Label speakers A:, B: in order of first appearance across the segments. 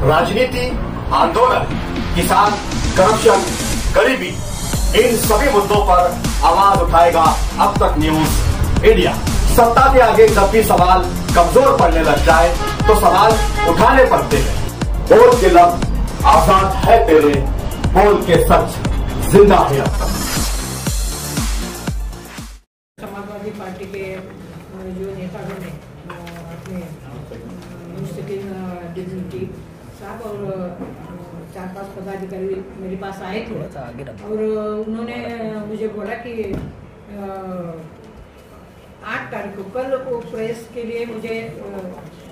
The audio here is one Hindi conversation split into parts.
A: राजनीति, आंदोलन, किसान, करप्शन, गरीबी, इन सभी मुद्दों पर आवाज उठाएगा अब तक न्यूज इंडिया। सत्ता के आगे जब भी सवाल कमजोर पड़ने लग जाए तो सवाल उठाने पड़ते हैं। बोल के लफ्ज आजाद है तेरे, बोल के सच जिंदा है अब तक।
B: समाजवादी पार्टी के जो नेतागण ने अपने डिग्निटी साहब और 4-5 पदाधिकारी मेरे पास आए थे और उन्होंने मुझे बोला कि 8 तारीख को कल वो प्रेस के लिए मुझे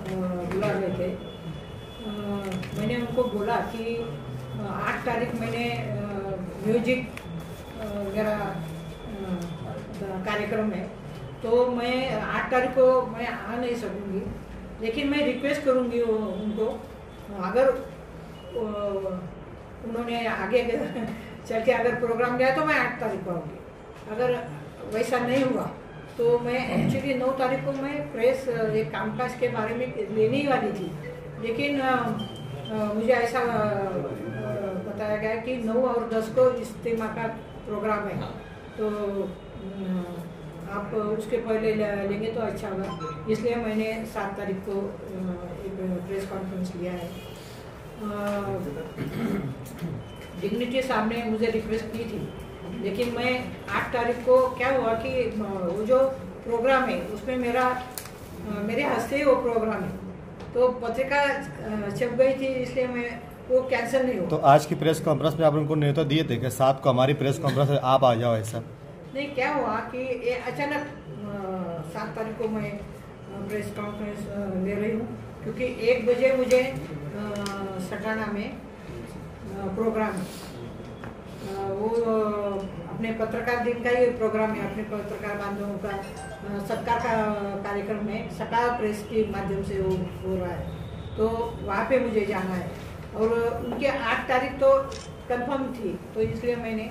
B: बुला रहे थे। मैंने उनको बोला कि 8 तारीख मैंने म्यूजिक मेरा कार्यक्रम है, तो मैं 8 तारीख को मैं आ नहीं सकूंगी, लेकिन मैं रिक्वेस्ट करूंगी उनको, अगर उन्होंने आगे चल के अगर प्रोग्राम गया तो मैं 8 तारीख को आऊँगी। अगर वैसा नहीं हुआ तो मैं एक्चुअली 9 तारीख को मैं प्रेस एक कामकाज के बारे में लेने ही वाली थी, लेकिन मुझे ऐसा बताया गया कि 9 और 10 को इज्तिमा का प्रोग्राम है, तो आप उसके पहले लेंगे तो अच्छा होगा। इसलिए मैंने 7 तारीख को एक प्रेस कॉन्फ्रेंस लिया है। डिग्निटी साहब ने मुझे रिक्वेस्ट की थी, लेकिन मैं 8 तारीख को क्या हुआ कि वो जो प्रोग्राम है उसमें मेरे हस्ते वो प्रोग्राम है, तो पत्रिका छप गई थी, इसलिए मैं वो कैंसिल नहीं हुआ।
C: तो आज की प्रेस कॉन्फ्रेंस में आप उनको न्योता दिए थे कि 7 को हमारी प्रेस कॉन्फ्रेंस है, आप आ जाओ? ऐसा
B: नहीं, क्या हुआ कि ये अचानक 7 तारीख को मैं प्रेस कॉन्फ्रेंस ले रही हूँ, क्योंकि 1 बजे मुझे सटाना में प्रोग्राम है। वो अपने पत्रकार दिन का ही प्रोग्राम है, अपने पत्रकार बांधवों का सत्कार का कार्यक्रम है, सटा प्रेस के माध्यम से वो हो रहा है, तो वहाँ पे मुझे जाना है और उनके 8 तारीख तो कंफर्म थी, तो इसलिए मैंने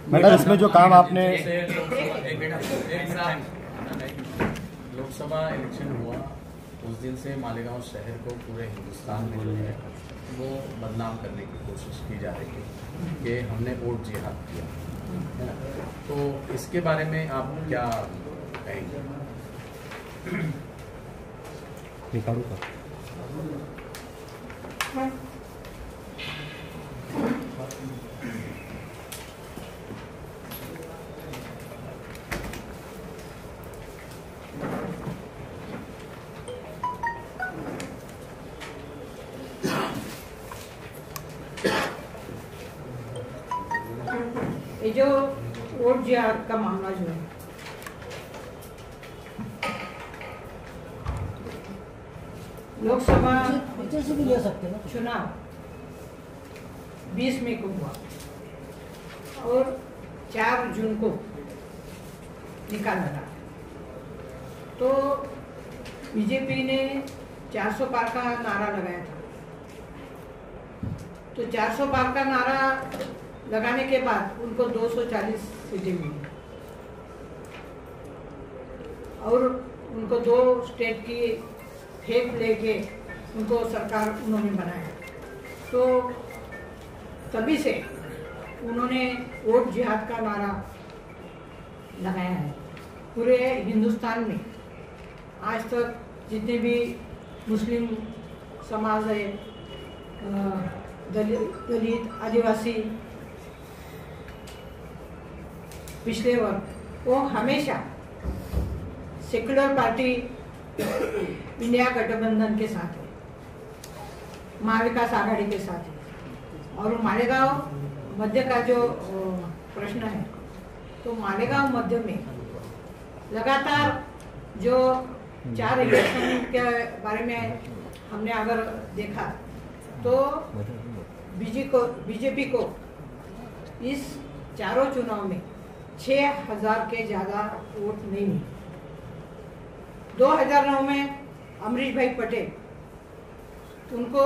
C: मैडम इसमें जो काम आपने
D: लोकसभा इलेक्शन हुआ उस दिन से मालेगांव शहर को पूरे हिंदुस्तान में जो है वो बदनाम करने की कोशिश की जा रही है कि हमने वोट जिहाद किया है ना, तो इसके बारे में आप क्या कहेंगे?
C: निकालू का
B: ये जो वोट जिहाद का मामला जो है, लोकसभा चुनाव 20 मई को हुआ और 4 जून को निकाला था, तो बीजेपी ने 400 पार का नारा लगाया था। तो 400 पार का नारा लगाने के बाद उनको 240 सीटें मिली और उनको 2 स्टेट की फेंक लेके उनको सरकार उन्होंने बनाया। तो तभी से उन्होंने वोट जिहाद का नारा लगाया है। पूरे हिंदुस्तान में आज तक जितने भी मुस्लिम समाज है, दलित, आदिवासी, पिछले वर्ग, वो हमेशा सेक्युलर पार्टी इंडिया गठबंधन के साथ है, महाविकास आघाड़ी के साथ है। और मालेगांव मध्य का जो प्रश्न है, तो मालेगांव मध्य में लगातार जो 4 इलेक्शन के बारे में हमने अगर देखा तो बीजेपी को इस चारों चुनाव में 6000 के ज़्यादा वोट नहीं मिले। 2009 में अमरीश भाई पटेल उनको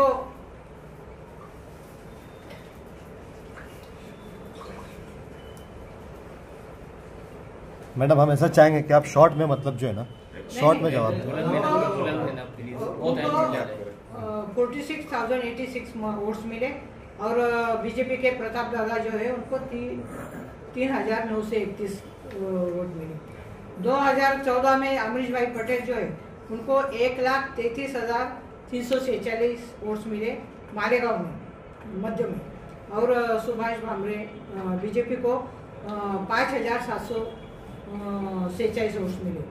C: मैडम हम ऐसा चाहेंगे कि आप शॉर्ट में मतलब जो है ना शॉर्ट में जवाब दें।
B: 46,086 वोट्स मिले और बीजेपी के प्रताप दादा जो है उनको 3,931 वोट मिले। 2014 में अमरीश भाई पटेल जो है उनको 1,33,346 वोट्स मिले मालेगांव में मध्य में, और सुभाष भामरे बीजेपी को 5,746 वोट्स मिले।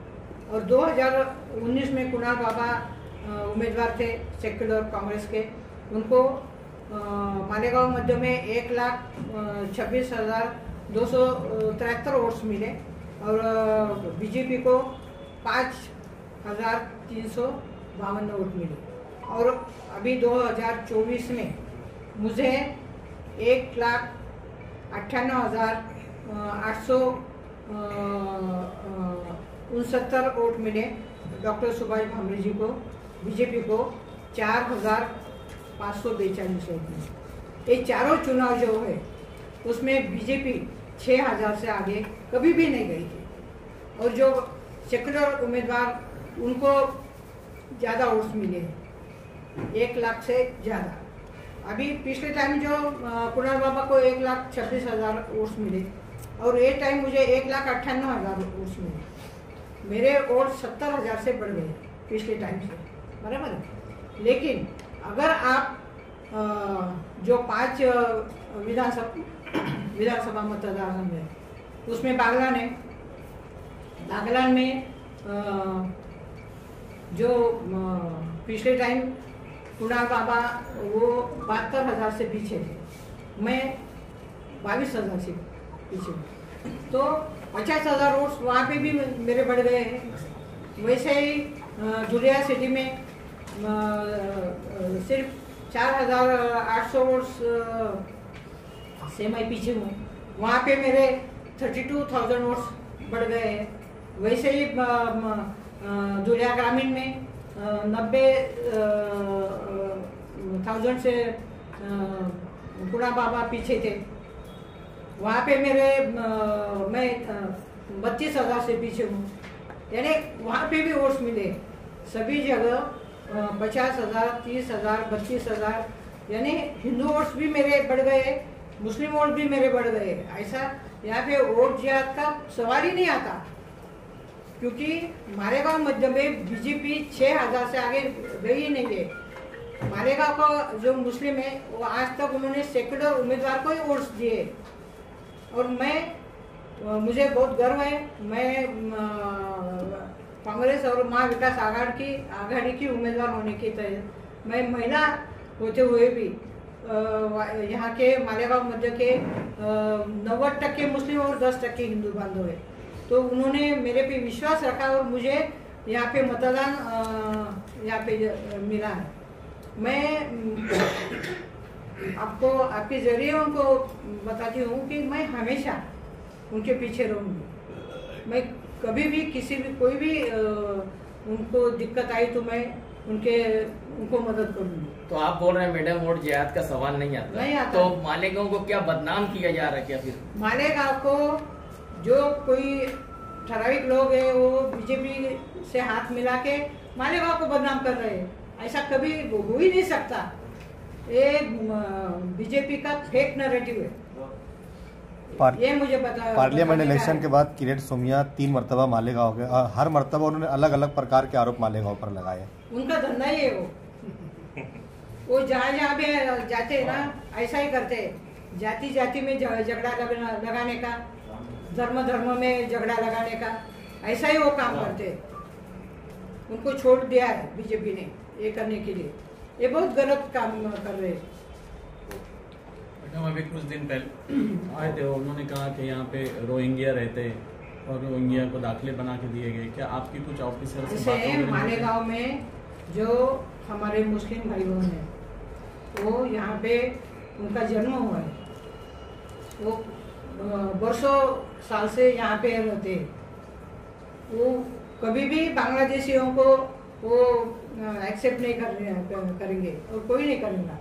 B: और 2019 में कुणाल बाबा उम्मीदवार थे सेक्युलर कांग्रेस के, उनको मालेगांव मध्य में 1,26,273 वोट्स मिले और बीजेपी को 5,352 वोट मिले। और अभी 2024 में मुझे 1,98,869 वोट मिले। डॉक्टर सुभाष भामरे जी को बीजेपी को 4,542 वोट मिले। ये चारों चुनाव जो है उसमें बीजेपी 6,000 से आगे कभी भी नहीं गई थी, और जो सेक्युलर उम्मीदवार उनको ज़्यादा वोट्स मिले हैं, 1 लाख से ज़्यादा। अभी पिछले टाइम जो कुणाल बाबा को 1,26,000 वोट्स मिले और ये टाइम मुझे 1,98,000 वोट्स मिले। मेरे वोट 70,000 से बढ़ गए पिछले टाइम से, बराबर है। लेकिन अगर आप जो 5 विधानसभा मतदान है उसमें बागलान में जो पिछले टाइम कुणाल बाबा वो 72,000 से पीछे थे, मैं 22,000 से पीछे, तो 50,000 वोट्स वहाँ पे भी मेरे बढ़ गए हैं। वैसे ही धुलिया सिटी में सिर्फ 4,800 वोट्स से मैं पीछे हूँ, वहाँ पे मेरे 32,000 वोट्स बढ़ गए हैं। वैसे ही धुलिया ग्रामीण में 90,000 से कुणाल बाबा पीछे थे, वहाँ पे मैं 32,000 से पीछे हूँ। यानी वहाँ पे भी वोट्स मिले सभी जगह 50,000, 30,000, 32,000, यानी हिंदू वोट्स भी मेरे बढ़ गए, मुस्लिम वोट भी मेरे बढ़ गए। ऐसा यहाँ पे वोट जिहाद का सवाल ही नहीं आता, क्योंकि मालेगांव मध्य में बीजेपी 6,000 से आगे गई नहीं है। मालेगांव का जो मुस्लिम है वो आज तक उन्होंने सेक्युलर उम्मीदवार को ही वोट्स दिए, और मुझे बहुत गर्व है। मैं कांग्रेस और महाविकास आघाड़ी की उम्मीदवार होने की तरह, मैं महिला होते हुए भी यहाँ के मालेगांव मध्य के 90% मुस्लिम और 10% हिंदू बांधव है, तो उन्होंने मेरे पे विश्वास रखा और मुझे यहाँ पे मतदान यहाँ पे मिला है। मैं आपको आपके जरिए उनको बताती हूँ कि मैं हमेशा उनके पीछे रहूँगी। मैं कभी भी कोई भी उनको दिक्कत आई तो मैं उनको मदद करूँगी।
E: तो आप बोल रहे हैं मैडम वोट जिहाद का सवाल नहीं आता?
B: नहीं आता।
E: तो मालेगांव को क्या बदनाम किया जा रहा है क्या? फिर मालेगांव
B: को जो कोई ठराविक लोग है वो बीजेपी से हाथ मिला के मालेगांव को बदनाम कर रहे हैं, ऐसा कभी हो ही नहीं सकता। ये बीजेपी का फेक नैरेटिव है, ये मुझे पता।
C: पार्लियामेंट इलेक्शन के बाद किरीट सोमैया 3 मरतबा मालेगांव के, हर मरतबा उन्होंने अलग अलग प्रकार के आरोप मालेगांव पर लगाए।
B: उनका धंधा ही है वो जहाँ जहाँ भी जाते हैं ना ऐसा ही करते हैं, जाति में झगड़ा लगाने का, धर्म में झगड़ा लगाने का, ऐसा ही वो काम करते हैं। उनको छोड़ दिया है बीजेपी ने ये करने के लिए, ये बहुत गलत काम कर रहे हैं।
D: मैडम अभी कुछ दिन पहले आए थे, उन्होंने कहा कि यहाँ पे रोहिंग्या रहते हैं और रोहिंग्या को दाखिले बना के दिए गए, क्या आपकी कुछ ऑफिसर से बात हो रही है?
B: मालेगांव में जो हमारे मुस्लिम भाई बहन हैं वो यहाँ पे उनका जन्म हुआ है, वो बरसों साल से यहाँ पे रहते हैं, वो कभी भी बांग्लादेशियों को वो एक्सेप्ट नहीं करेंगे और कोई नहीं करेगा।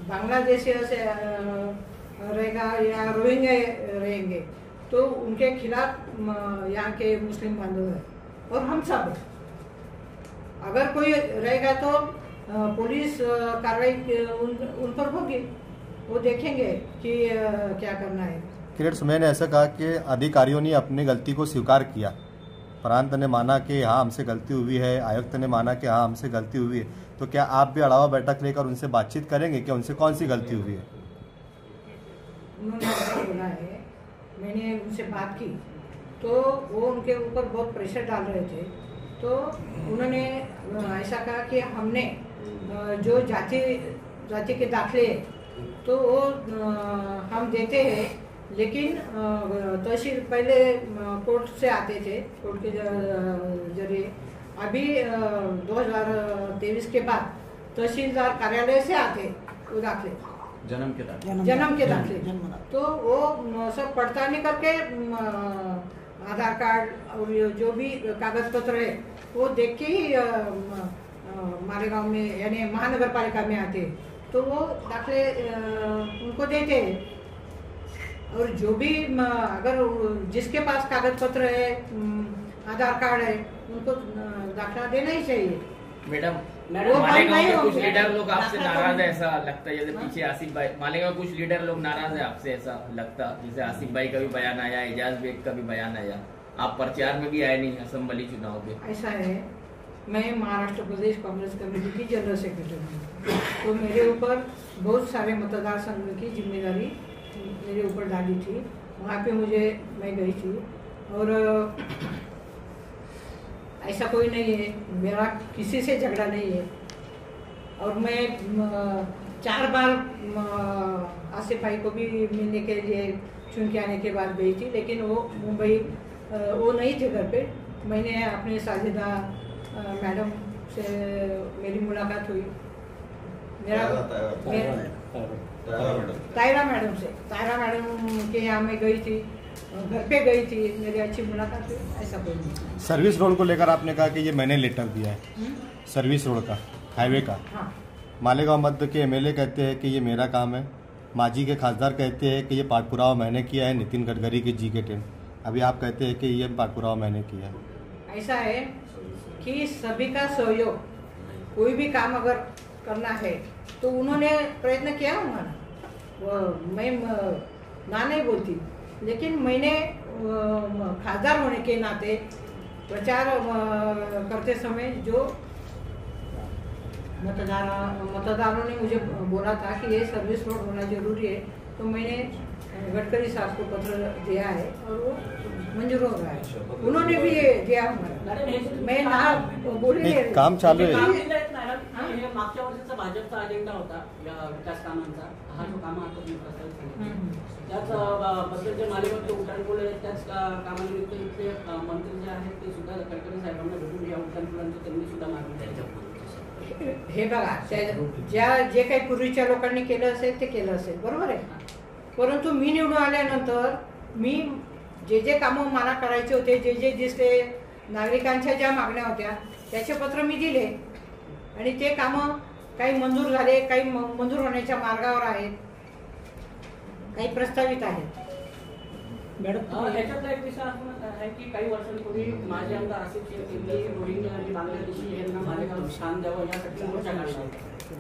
B: बांग्लादेशियों से रहेगा या रोहिंग्या रहेंगे तो उनके खिलाफ यहाँ के मुस्लिम बांधव है और हम सब। अगर कोई रहेगा तो पुलिस कार्रवाई उन पर होगी, वो देखेंगे कि क्या करना है।
C: किरीट सोमैया ने ऐसा कहा कि अधिकारियों ने अपनी गलती को स्वीकार किया, प्रांत ने माना कि हाँ हमसे गलती हुई है, आयुक्त ने माना कि हाँ हमसे गलती हुई है, तो क्या आप भी अड़ावा बैठक लेकर उनसे बातचीत करेंगे कि उनसे कौन सी गलती हुई है?
B: उन्होंने ऐसा बोला है, मैंने उनसे बात की तो वो उनके ऊपर बहुत प्रेशर डाल रहे थे, तो उन्होंने ऐसा कहा कि हमने जो जाति के दाखले तो वो हम देते हैं, लेकिन तहसील पहले कोर्ट से आते थे, कोर्ट के जरिए, अभी 2023 के बाद तहसीलदार कार्यालय से आते वो दाखले,
D: जन्म के दाखले।
B: तो वो सब पड़ताल करके आधार कार्ड और जो भी कागज पत्र है वो देख के ही मालेगांव में यानी महानगर पालिका में आते, तो वो दाखले उनको देते हैं। और जो भी अगर जिसके पास कागज पत्र है, आधार कार्ड है, उनको दाखला देना ही चाहिए।
E: मैडम मालेगांव के कुछ लीडर लोग आपसे नाराज है, ऐसा लगता है जैसे पीछे आसिफ भाई, मालेगांव कुछ लीडर लोग नाराज है आपसे, ऐसा लगता जैसे आसिफ भाई का भी बयान आया, एजाज बेग का भी बयान आया, आप प्रचार में भी आए नहीं असेंबली चुनाव में।
B: ऐसा है, मैं महाराष्ट्र प्रदेश कांग्रेस कमेटी की जनरल सेक्रेटरी हूँ, तो मेरे ऊपर बहुत सारे मतदार संघ की जिम्मेदारी मेरे ऊपर डाली थी, वहाँ पे मैं गई थी, और ऐसा कोई नहीं है, मेरा किसी से झगड़ा नहीं है। और मैं 4 बार आसिफ भाई को भी मिलने के लिए चुन के आने के बाद गई थी, लेकिन वो मुंबई वो नहीं थे घर पे। मैंने अपने साजिदा मैडम से मेरी मुलाकात हुई, तायरा मैडम के यहाँ मैं गई थी, घर पे गई थी, मेरी अच्छी मुलाकात हुई, ऐसा कोई नहीं।
C: सर्विस रोड को लेकर आपने कहा कि ये मैंने लेटर दिया है, सर्विस रोड का, हाईवे का।
B: हाँ।
C: मालेगांव मध्य के एमएलए कहते हैं कि ये मेरा काम है, माजी के खासदार कहते हैं कि ये पाठपुरावा मैंने किया है, नितिन गडकरी के जी के 10। अभी आप कहते हैं कि ये पाठपुरावा मैंने किया है।
B: ऐसा है कि सभी का सहयोग, कोई भी काम अगर करना है तो उन्होंने प्रयत्न किया होगा ना, वो मैं ना नहीं बोलती, लेकिन मैंने खासदार होने के नाते प्रचार करते समय जो मतदारों ने मुझे बोला था कि ये सर्विस रोड होना जरूरी है, तो मैंने गडकरी साहब को पत्र दिया है और वो मंजूर हो रहा है, उन्होंने भी ये दिया। मैं ना बोली
C: काम चालू आहे।
F: मागच्या वर्षीचा भाजपचा अजेंडा होता या विकास कामांचा, हा जो काम आता तुम्ही प्रस्तावित केला त्याच बद्दल जे मालेगावचे उड्डाणपूल आहेत त्याच कामानिमित्त इथले मंत्री जे आहेत ते सुद्धा गडकरी साहेबांना भेटून या उड्डाणपुलांची त्यांनी सुद्धा मागणी केली।
B: हे बघा, जे काही पूर्वीच्या लोकांनी केलं असेल ते केलं असेल, बरोबर आहे, परंतु मी निवडून आल्यानंतर मी जे कामं मला करायचे होते, जे दिसले नागरिकांच्या ज्या मागण्या होत्या त्याचे पत्र मी दिले आणि ते कामं काही मंजूर झाले, काही मंजूर होण्याच्या मार्गावर आहेत, काही प्रस्तावित आहेत।
F: मॅडम याच्यातला एक विषय आहे की काही वर्षांपूर्वी माजी आमदार आसिफ शेख यांनी रोहिंग्या आणि बांगलादेशी यांना मालेगाव स्थान द्यावं यासाठी मोर्चा काढला होता,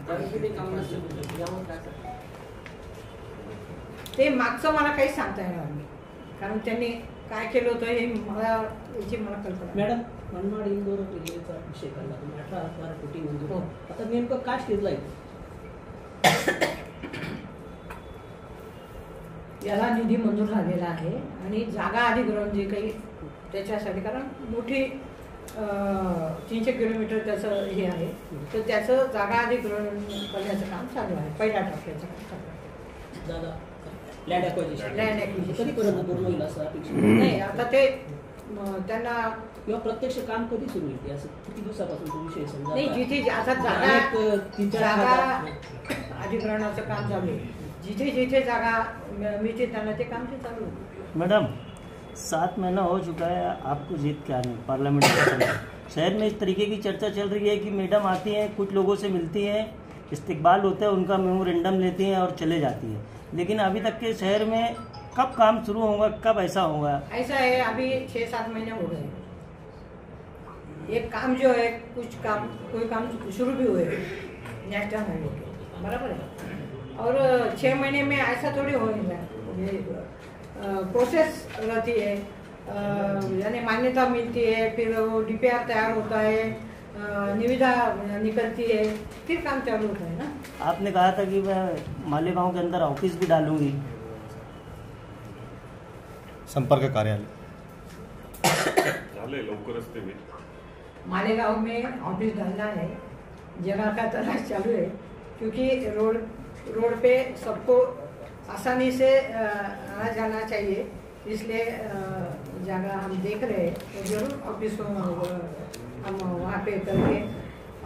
F: तर ते काम नसतं, यावर काय करतात?
B: ते मागचं मला काही सांगता येणार नाही, कारण त्यांनी काय केलं होतं हे मला कल्पना।
F: मॅडम मनमाड इंदोर रेल्वेचा विषय काढला तुम्ही, 18-12 कोटी मंजूर, आता नेमकं काय शिरलाय?
B: याला निधी मंजूर झालेला आहे आणि जागा अधिग्रहण जे काही त्याच्यासाठी, कारण मोठी 300 किलोमीटर त्याचं हे आहे, तर त्याचं जागा अधिग्रहण करण्याचं काम चालू आहे, पहिल्या टप्प्याचं काम चालू आहे।
F: जागा लँड ॲक्विजिशन कधी पर्यंत पूर्ण होईल असं अपेक्षित
B: नाही, आता ते त्यांना
F: किंवा प्रत्यक्ष काम कधी सुरू होईल असं किती दिवसापासून तो विषय समजा
B: नाही, जिथे आता जागा अधिग्रहणाचं काम चालू आहे, जिथे जागा मिळते त्यांना ते काम ते चालू आहे।
G: मैडम 7 महीना हो चुका है आपको जीत के आने, पार्लियामेंट शहर में इस तरीके की चर्चा चल रही है कि मैडम आती हैं, कुछ लोगों से मिलती हैं, इस्तकबाल होता है, उनका मेमोरेंडम लेती हैं और चले जाती हैं, लेकिन अभी तक के शहर में कब काम शुरू होगा, कब ऐसा होगा?
B: ऐसा है, अभी 6-7 महीने हो गए, ये काम जो है कोई काम शुरू भी हुए, नेशनल हाईवे के, बराबर है। और 6 महीने में ऐसा थोड़ी होगा, प्रोसेस रहती है, यानी मान्यता मिलती है, फिर वो DPR तैयार होता है, निविदा निकलती है, फिर काम चालू होता है ना।
G: आपने कहा था कि मैं मालेगांव के अंदर ऑफिस भी डालूंगी,
C: संपर्क कार्यालय
B: मालेगांव में ऑफिस डालना है, जगह का तलाश चालू है, क्योंकि रोड पे सबको आसानी से आना जाना चाहिए, इसलिए जगह हम देख रहे हैं, तो जरूर ऑफिस हम वहाँ पे करेंगे।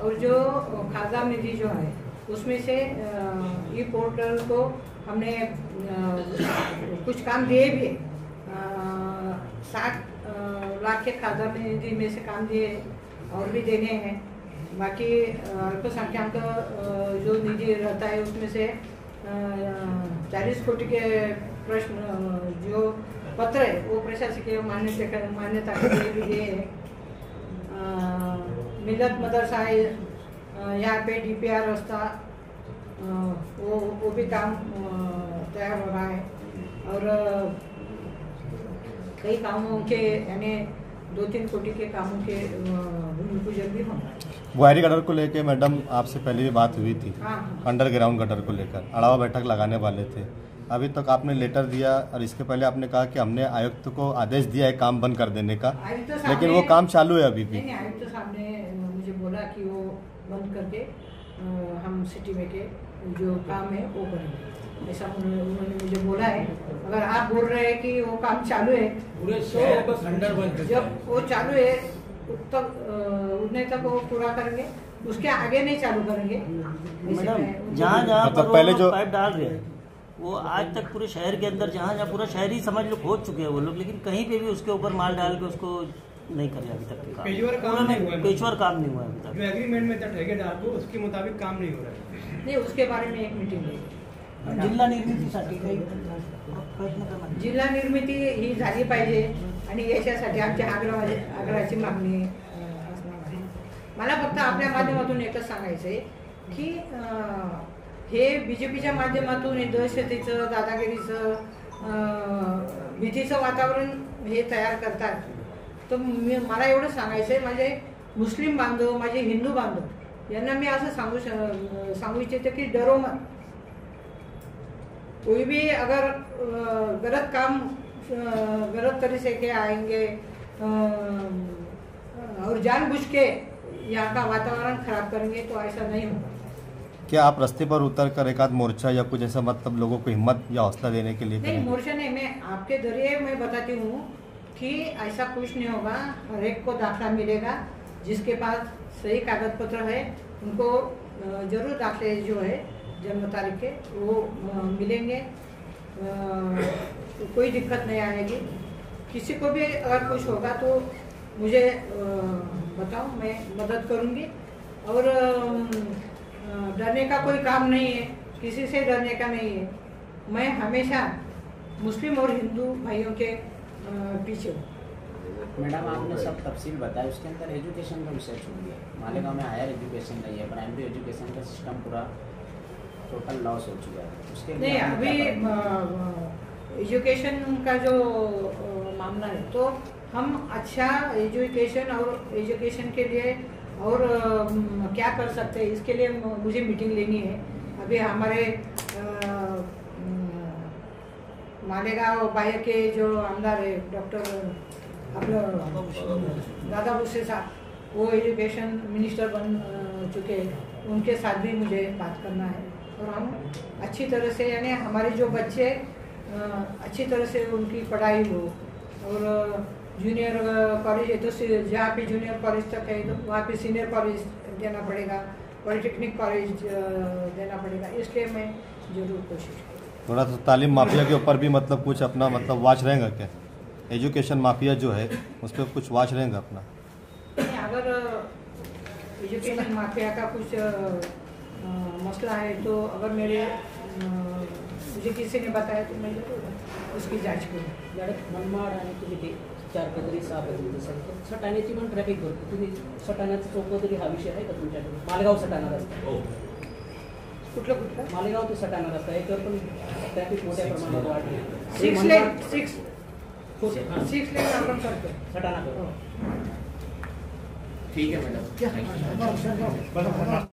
B: और जो खाजा निधि जो है उसमें से ई पोर्टल को हमने कुछ काम दिए भी, 60 लाख के खाजा निधि में से काम दिए और भी देने हैं। बाकी अल्पसंख्यक जो निधि रहता है उसमें से 40 कोटि के प्रश्न जो पत्र है वो प्रशासकीय मान्यता के लिए भी दिए हैं। मिलत मदरसा है यहाँ पे DPR रास्ता, वो भी काम तैयार हो रहा है। और कई कामों के यानी 2-3 कोटि के कामों के भूमि पूजन भी होना है।
C: बुआरी गटर को लेके मैडम आपसे पहले भी बात हुई थी,
B: हाँ।
C: अंडरग्राउंड गटर को लेकर अड़ावा बैठक लगाने वाले थे, अभी तक आपने लेटर दिया और इसके पहले आपने कहा कि हमने आयुक्त को आदेश दिया है काम बंद कर देने का, लेकिन वो काम चालू है अभी भी।
B: नहीं, आयुक्त साहब ने मुझे बोला कि वो बंद करके हम सिटी में के जो काम है वो करेंगे, ऐसा उन्होंने मुझे बोला है। अगर आप बोल रहे हैं कि वो काम चालू है,
F: पूरे शहर को खंडर बंद,
B: जब वो चालू है उतने तक वो पूरा करेंगे, उसके आगे नहीं चालू करेंगे।
G: मैडम जहाँ
C: मतलब पहले जो
G: पाइप डाल रहे हैं वो आज तक पूरे शहर के अंदर जहाँ पूरा शहर ही समझ लो खोद चुके हैं वो लोग, लेकिन कहीं पे भी उसके ऊपर माल डाल के उसको नहीं करे अभी तक काम नहीं हुआ अभी तक।
H: जो एग्रीमेंट में था ठेकेदार को उसके मुताबिक काम नहीं हो रहा है।
B: नहीं, उसके बारे में एक मीटिंग लेंगे।
G: जिल्हा निर्मितीसाठी
B: जिल्हा निर्मिती ही झाली पाहिजे आणि याच्यासाठी आमच्या आग्रहाची मागणी असणार आहे। मला फक्त आपल्या माध्यमातून एकच सांगायचं आहे की हे BJPच्या माध्यमातून हे दहशतीचं, दादागिरीचं, भीतीचं वातावरण हे तयार करतात। तर मला एवढं सांगायचं आहे, माझे मुस्लिम बांधव, माझे हिंदू बांधव यांना मी असं सांगू इच्छिते की डरो मत। कोई भी अगर गलत तरह से के आएंगे और जानबूझ के यहाँ का वातावरण खराब करेंगे तो ऐसा नहीं होगा।
C: क्या आप रास्ते पर उतर कर एक आध मोर्चा या कुछ ऐसा मतलब लोगों को हिम्मत या हौसला देने के लिए
B: नहीं,
C: करेंगे?
B: मोर्चा नहीं, मैं आपके जरिए मैं बताती हूँ कि ऐसा कुछ नहीं होगा। हर एक को दाखला मिलेगा, जिसके पास सही कागज पत्र है उनको जरूर दाखले जो है जन्म तारीख के वो मिलेंगे, कोई दिक्कत नहीं आएगी। किसी को भी अगर कुछ होगा तो मुझे बताओ, मैं मदद करूँगी। और डरने का कोई काम नहीं है, किसी से डरने का नहीं है। मैं हमेशा मुस्लिम और हिंदू भाइयों के पीछे हूँ।
I: मैडम आपने सब तफसील बताया, उसके अंदर एजुकेशन का विषय छूट गया। मालेगांव में हायर एजुकेशन नहीं है, प्राइमरी एजुकेशन का सिस्टम पूरा टोटल लॉस हो चुका है। उसके
B: नहीं, अभी एजुकेशन का जो मामला है तो हम अच्छा एजुकेशन और एजुकेशन के लिए और क्या कर सकते हैं इसके लिए मुझे मीटिंग लेनी है। अभी हमारे मालेगांव बाहर के जो आमदार है डॉक्टर दादा भूसे साहब, वो एजुकेशन मिनिस्टर बन चुके हैं, उनके साथ भी मुझे बात करना है। और हम अच्छी तरह से यानी हमारे जो बच्चे अच्छी तरह से उनकी पढ़ाई हो। और जूनियर कॉलेज है तो जहाँ पे जूनियर कॉलेज तक है तो वहाँ पे सीनियर कॉलेज देना पड़ेगा, पॉलिटेक्निक कॉलेज देना पड़ेगा। इसलिए मैं जरूर कोशिश करूँ।
C: थोड़ा सा तालीम माफिया के ऊपर भी मतलब कुछ अपना मतलब वाच रहेगा क्या? एजुकेशन माफिया जो है उस पर कुछ वाच रहेगा अपना?
B: अगर एजुकेशन माफिया का कुछ मसला है तो अगर मुझे किसी ने बताया तो मैं जरूर उसकी जांच करूँ।
F: मनमाड आणि तुम्ही ते 4 पदरी 6 पदरी सटाण्याची पण ट्रॅफिक भरपूर, तुम्ही सटाण्याचा चौपदरी हा विषय आहे का तुमच्याकडे? मालेगाव सटाणा रस्ता
B: कुठलं कुठलं
F: मालेगाव ते सटाणा रस्ता याच्यावर पण ट्रॅफिक मोठ्या प्रमाणात वाढली.
B: 6 लेन 6 लेन आपण करतो
F: सटाणा
E: ठीक है मैडम.